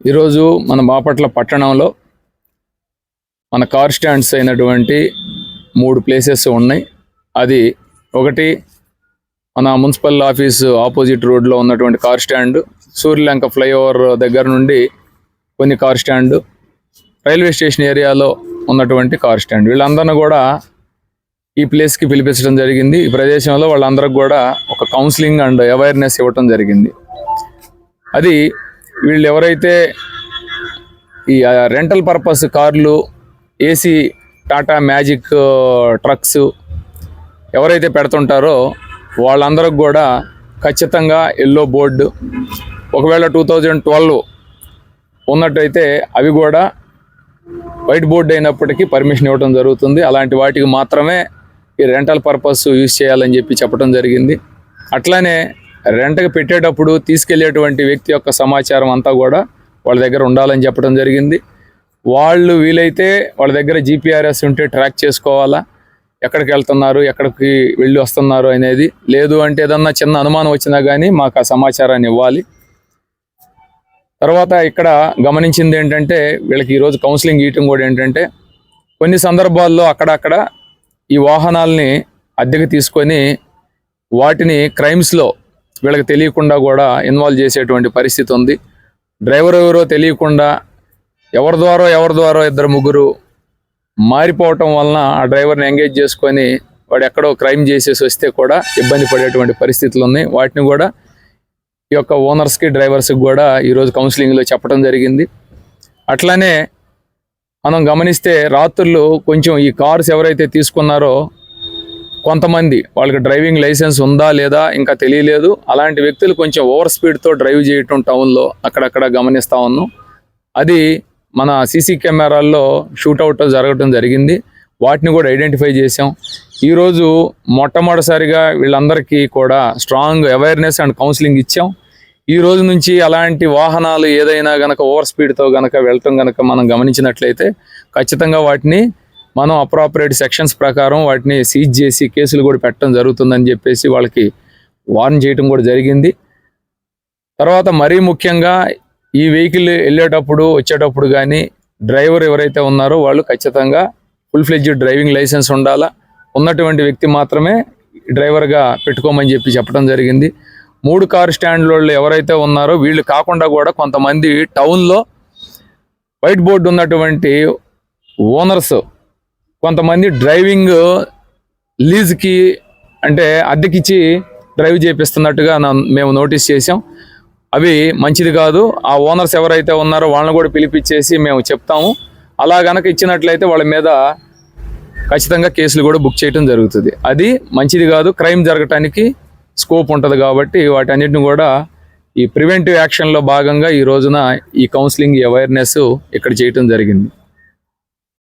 ఈరోజు మన బాపట్ల పట్టణంలో మన కార్ స్టాండ్స్ అయినటువంటి 3 ప్లేసెస్ ఉన్నాయి. అది ఒకటి మన మున్సిపల్ ఆఫీసు ఆపోజిట్ రోడ్లో ఉన్నటువంటి కార్ స్టాండ్, సూర్యలంక ఫ్లైఓవర్ దగ్గర నుండి కొన్ని కార్ స్టాండ్, రైల్వే స్టేషన్ ఏరియాలో ఉన్నటువంటి కార్ స్టాండ్, వీళ్ళందరినీ కూడా ఈ ప్లేస్కి పిలిపించడం జరిగింది. ఈ ప్రదేశంలో వాళ్ళందరికి కూడా ఒక కౌన్సిలింగ్ అండ్ అవేర్నెస్ ఇవ్వటం జరిగింది. అది వీళ్ళు ఎవరైతే ఈ రెంటల్ పర్పస్ కార్లు, ఏసీ టాటా మ్యాజిక్ ట్రక్స్ ఎవరైతే పెడుతుంటారో వాళ్ళందరికి కూడా ఖచ్చితంగా ఎల్లో బోర్డు, ఒకవేళ 2012 ఉన్నట్టయితే అవి కూడా వైట్ బోర్డు అయినప్పటికీ పర్మిషన్ ఇవ్వడం జరుగుతుంది. అలాంటి వాటికి మాత్రమే ఈ రెంటల్ పర్పస్ యూజ్ చేయాలని చెప్పడం జరిగింది. అట్లానే రెంట్కి పెట్టేటప్పుడు తీసుకెళ్లేటువంటి వ్యక్తి యొక్క సమాచారం అంతా కూడా వాళ్ళ దగ్గర ఉండాలని చెప్పడం జరిగింది. వాళ్ళు వీలైతే వాళ్ళ దగ్గర జీపీఆర్ఎస్ ఉంటే ట్రాక్ చేసుకోవాలా, ఎక్కడికి వెళ్తున్నారు, ఎక్కడికి వెళ్ళి వస్తున్నారు అనేది. లేదు అంటే ఏదన్నా చిన్న అనుమానం వచ్చినా కానీ మాకు ఆ సమాచారాన్ని ఇవ్వాలి. తర్వాత ఇక్కడ గమనించింది ఏంటంటే వీళ్ళకి ఈరోజు కౌన్సిలింగ్ ఇవ్వటం కూడా ఏంటంటే కొన్ని సందర్భాల్లో అక్కడక్కడ ఈ వాహనాలని అద్దెకు తీసుకొని వాటిని క్రైమ్స్లో వీళ్ళకి తెలియకుండా కూడా ఇన్వాల్వ్ చేసేటువంటి పరిస్థితి ఉంది. డ్రైవర్ ఎవరో తెలియకుండా ఎవరి ద్వారా 2-3 మారిపోవటం వలన ఆ డ్రైవర్ని ఎంగేజ్ చేసుకొని వాడు ఎక్కడో క్రైమ్ చేసేసి వస్తే కూడా ఇబ్బంది పడేటువంటి పరిస్థితులు ఉన్నాయి. వాటిని కూడా ఈ యొక్క ఓనర్స్కి, డ్రైవర్స్కి కూడా ఈరోజు కౌన్సిలింగ్లో చెప్పడం జరిగింది. అట్లానే మనం గమనిస్తే రాత్రులు కొంచెం ఈ కార్స్ ఎవరైతే తీసుకున్నారో కొంతమంది వాళ్ళకి డ్రైవింగ్ లైసెన్స్ ఉందా లేదా ఇంకా తెలియలేదు. అలాంటి వ్యక్తులు కొంచెం ఓవర్ స్పీడ్తో డ్రైవ్ చేయటం టౌన్లో అక్కడక్కడ గమనిస్తూ ఉన్నాం. అది మన సీసీ కెమెరాల్లో షూట్అవుట్ జరగడం జరిగింది. వాటిని కూడా ఐడెంటిఫై చేసాం. ఈరోజు మొట్టమొదటిసారిగా వీళ్ళందరికీ కూడా స్ట్రాంగ్ అవేర్నెస్ అండ్ కౌన్సిలింగ్ ఇచ్చాం. ఈ రోజు నుంచి అలాంటి వాహనాలు ఏదైనా గనక ఓవర్ స్పీడ్తో గనక వెళ్ళటం గనక మనం గమనించినట్లయితే ఖచ్చితంగా వాటిని మనం అప్రాపరేట్ సెక్షన్స్ ప్రకారం వాటిని సీజ్ చేసి కేసులు కూడా పెట్టడం జరుగుతుందని చెప్పేసి వాళ్ళకి వార్న్ చేయటం కూడా జరిగింది. తర్వాత మరీ ముఖ్యంగా ఈ వెహికల్ వెళ్ళేటప్పుడు వచ్చేటప్పుడు కానీ డ్రైవర్ ఎవరైతే ఉన్నారో వాళ్ళు ఖచ్చితంగా ఫుల్ ఫ్లెడ్జ్డ్ డ్రైవింగ్ లైసెన్స్ ఉండాలా, ఉన్నటువంటి వ్యక్తి మాత్రమే డ్రైవర్గా పెట్టుకోమని చెప్పడం జరిగింది. 3 కార్ స్టాండ్ల వాళ్ళు ఎవరైతే ఉన్నారో వీళ్ళు కాకుండా కూడా కొంతమంది టౌన్లో వైట్ బోర్డు ఉన్నటువంటి ఓనర్స్ కొంతమంది డ్రైవింగ్ లీజ్కి అంటే అద్దెకిచ్చి డ్రైవ్ చేపిస్తున్నట్టుగా మేము నోటీస్ చేసాం. అవి మంచిది కాదు. ఆ ఓనర్స్ ఎవరైతే ఉన్నారో వాళ్ళని కూడా పిలిపించేసి మేము చెప్తాము. అలా గనక ఇచ్చినట్లయితే వాళ్ళ మీద ఖచ్చితంగా కేసులు కూడా బుక్ చేయడం జరుగుతుంది. అది మంచిది కాదు, క్రైమ్ జరగటానికి స్కోప్ ఉంటుంది. కాబట్టి వాటన్నిటిని కూడా ఈ ప్రివెంటివ్ యాక్షన్లో భాగంగా ఈ రోజున ఈ కౌన్సిలింగ్ అవేర్నెస్ ఇక్కడ చేయటం జరిగింది.